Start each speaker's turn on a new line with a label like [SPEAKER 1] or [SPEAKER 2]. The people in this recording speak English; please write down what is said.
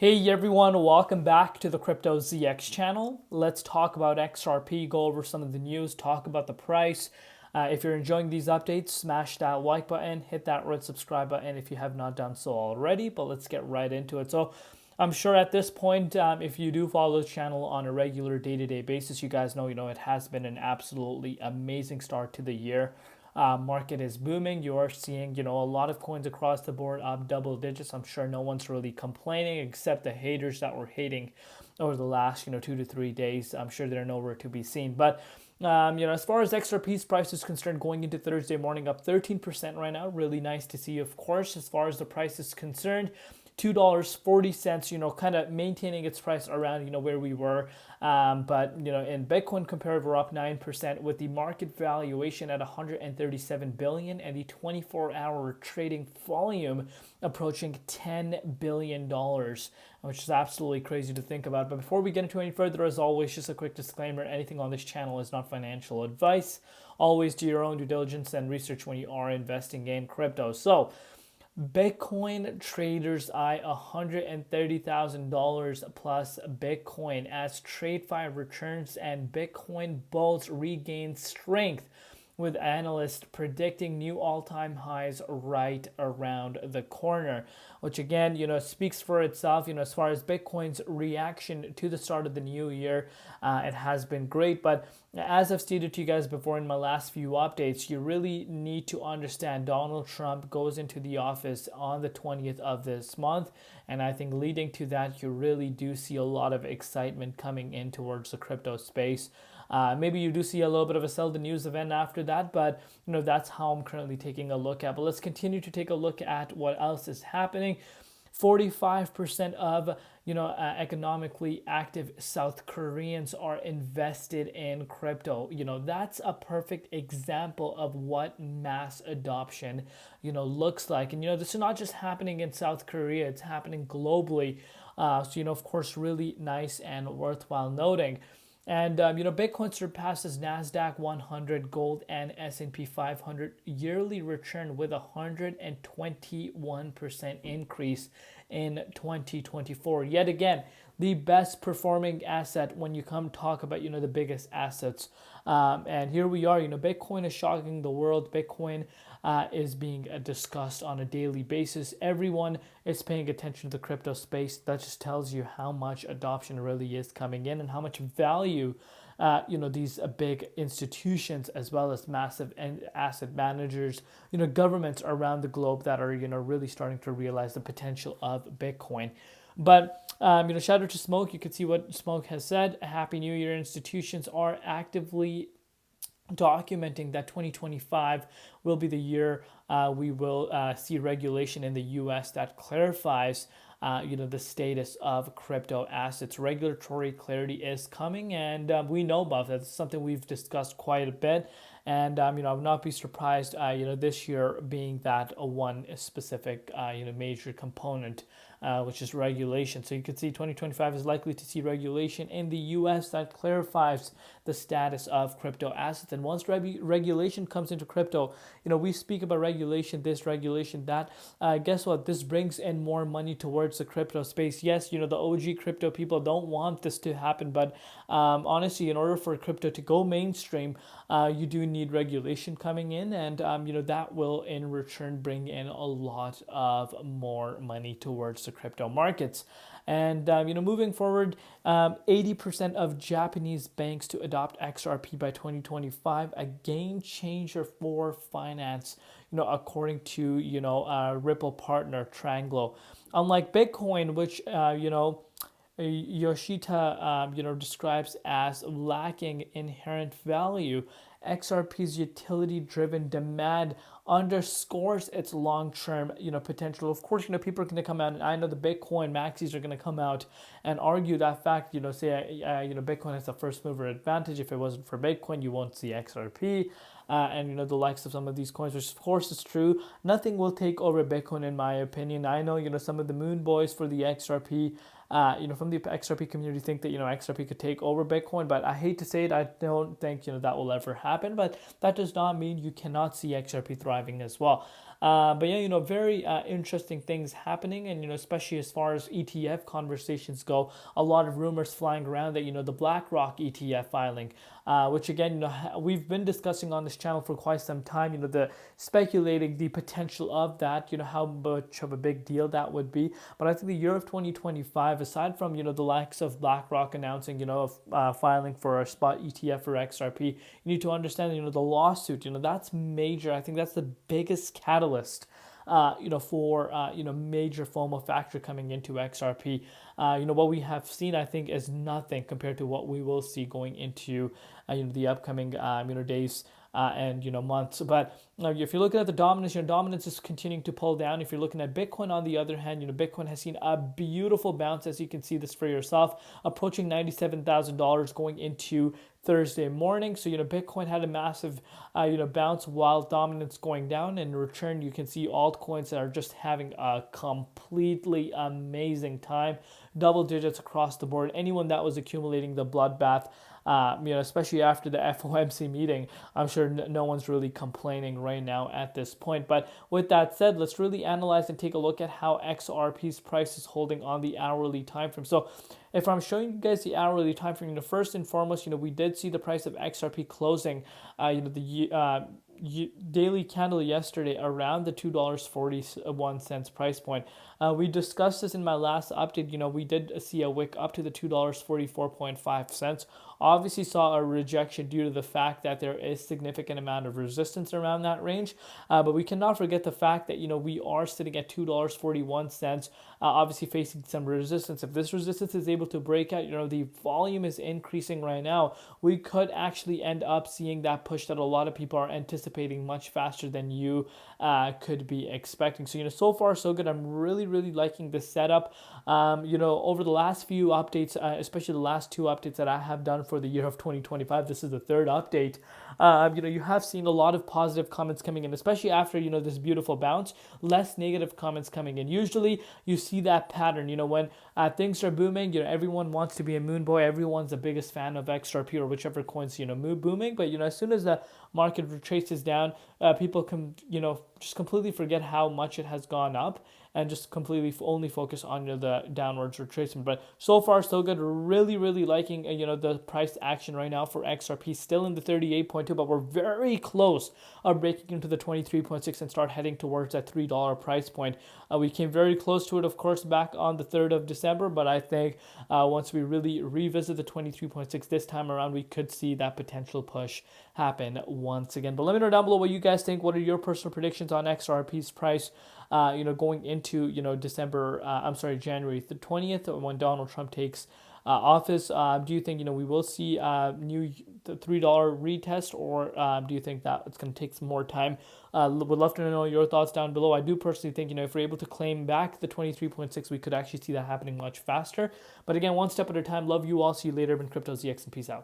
[SPEAKER 1] Hey everyone, welcome back to the Crypto ZX channel. Let's talk about XRP, go over some of the news, talk about the price. If you're enjoying these updates, smash that like button, hit that red subscribe button if you have not done so already, but let's get right into it. So I'm sure at this point, if you do follow the channel on a regular day-to-day basis, you guys know, it has been an absolutely amazing start to the year. Market is booming. You are seeing, a lot of coins across the board up double digits. I'm sure no one's really complaining except the haters that were hating over the last, 2 to 3 days. I'm sure they're nowhere to be seen. But as far as XRP's price is concerned, going into Thursday morning, up 13% right now. Really nice to see, of course. As far as the price is concerned, $2.40, kind of maintaining its price around, where we were. But, in Bitcoin compared, we're up 9% with the market valuation at 137 billion and the 24-hour trading volume approaching $10 billion, which is absolutely crazy to think about. But before we get into any further, as always, just a quick disclaimer, anything on this channel is not financial advice. Always do your own due diligence and research when you are investing in crypto. So, Bitcoin traders eye $130,000 plus Bitcoin as TradeFi returns and Bitcoin bulls regain strength, with analysts predicting new all-time highs right around the corner, which again, speaks for itself. As far as Bitcoin's reaction to the start of the new year, it has been great. But as I've stated to you guys before in my last few updates, you really need to understand Donald Trump goes into the office on the 20th of this month. And I think leading to that, you really do see a lot of excitement coming in towards the crypto space. Maybe you do see a little bit of a sell the news event after that, but that's how I'm currently taking a look at. But let's continue to take a look at what else is happening. 45% of economically active South Koreans are invested in crypto. That's a perfect example of what mass adoption looks like. And this is not just happening in South Korea, it's happening globally. So of course, really nice and worthwhile noting. And Bitcoin surpasses Nasdaq 100, gold, and S&P 500 yearly return with a 121% increase in 2024. Yet again, the best performing asset when you come talk about the biggest assets. And here we are. Bitcoin is shocking the world. Bitcoin is being discussed on a daily basis. Everyone is paying attention to the crypto space. That just tells you how much adoption really is coming in and how much value these big institutions, as well as massive asset managers, governments around the globe that are really starting to realize the potential of Bitcoin. But shout out to Smoke. You can see what Smoke has said. Happy New Year. Institutions are actively documenting that 2025 will be the year we will see regulation in the U.S. that clarifies the status of crypto assets. Regulatory clarity is coming, and we know about that. It's something we've discussed quite a bit. And I would not be surprised, this year being that one specific, major component, which is regulation. So you can see 2025 is likely to see regulation in the U.S. that clarifies the status of crypto assets. And once regulation comes into crypto, we speak about regulation, this regulation, that. Guess what? This brings in more money towards the crypto space. Yes, the OG crypto people don't want this to happen, but honestly, in order for crypto to go mainstream, you do need regulation coming in, and that will in return bring in a lot of more money towards the crypto markets. And moving forward, 80% of Japanese banks to adopt XRP by 2025, a game changer for finance, according to Ripple partner Tranglo. Unlike Bitcoin, which Yoshita describes as lacking inherent value, XRP's utility-driven demand underscores its long-term, potential. Of course, people are going to come out, and I know the Bitcoin maxis are going to come out and argue that fact. Say, Bitcoin has a first mover advantage. If it wasn't for Bitcoin, you won't see XRP. And the likes of some of these coins, which of course is true. Nothing will take over Bitcoin, in my opinion. I know some of the moon boys for the XRP, from the XRP community think that XRP could take over Bitcoin, but I hate to say it, I don't think that will ever happen. But that does not mean you cannot see XRP thriving as well. But yeah, very interesting things happening, and especially as far as ETF conversations go, a lot of rumors flying around that the BlackRock ETF filing, which again, we've been discussing on this channel for quite some time. The speculating the potential of that, how much of a big deal that would be. But I think the year of 2025, aside from the likes of BlackRock announcing filing for a spot ETF for XRP, you need to understand the lawsuit. That's major. I think that's the biggest catalyst for major FOMO factor coming into XRP. What we have seen, I think, is nothing compared to what we will see going into the upcoming days and months. But if you're looking at the dominance, dominance is continuing to pull down. If you're looking at Bitcoin, on the other hand, Bitcoin has seen a beautiful bounce, as you can see this for yourself, approaching $97,000 going into Thursday morning. So Bitcoin had a massive bounce while dominance going down. In return, you can see altcoins that are just having a completely amazing time, double digits across the board. Anyone that was accumulating the bloodbath, especially after the FOMC meeting, I'm sure no one's really complaining right now at this point. But with that said, let's really analyze and take a look at how XRP's price is holding on the hourly time frame. So if I'm showing you guys the hourly time frame, first and foremost, we did see the price of XRP closing, the daily candle yesterday around the $2.41 price point. We discussed this in my last update. We did see a wick up to the $2.44.5. Obviously saw a rejection due to the fact that there is significant amount of resistance around that range. But we cannot forget the fact that, we are sitting at $2.41, obviously facing some resistance. If this resistance is able to break out, the volume is increasing right now. We could actually end up seeing that push that a lot of people are anticipating much faster than you could be expecting. So, so far so good. I'm really liking this setup. Over the last few updates, especially the last two updates that I have done for the year of 2025, this is the third update. You have seen a lot of positive comments coming in, especially after this beautiful bounce. Less negative comments coming in. Usually, you see that pattern. When things are booming, everyone wants to be a moon boy. Everyone's the biggest fan of XRP or whichever coins booming. But as soon as the market retraces down, people can just completely forget how much it has gone up and just completely only focus on the downwards retracement. But so far so good. Really liking the price action right now for XRP, still in the 38.2, but we're very close of breaking into the 23.6 and start heading towards that $3 price point. We came very close to it, of course, back on the 3rd of December, but I think once we really revisit the 23.6 this time around, we could see that potential push happen once again. But let me know down below what you guys think. What are your personal predictions on XRP's price going into January the 20th, when Donald Trump takes office? Do you think we will see new $3 retest, or do you think that it's going to take some more time? Would love to know your thoughts down below. I do personally think if we're able to claim back the 23.6, we could actually see that happening much faster. But again, one step at a time. Love you all. See you later. Been Crypto ZX, and peace out.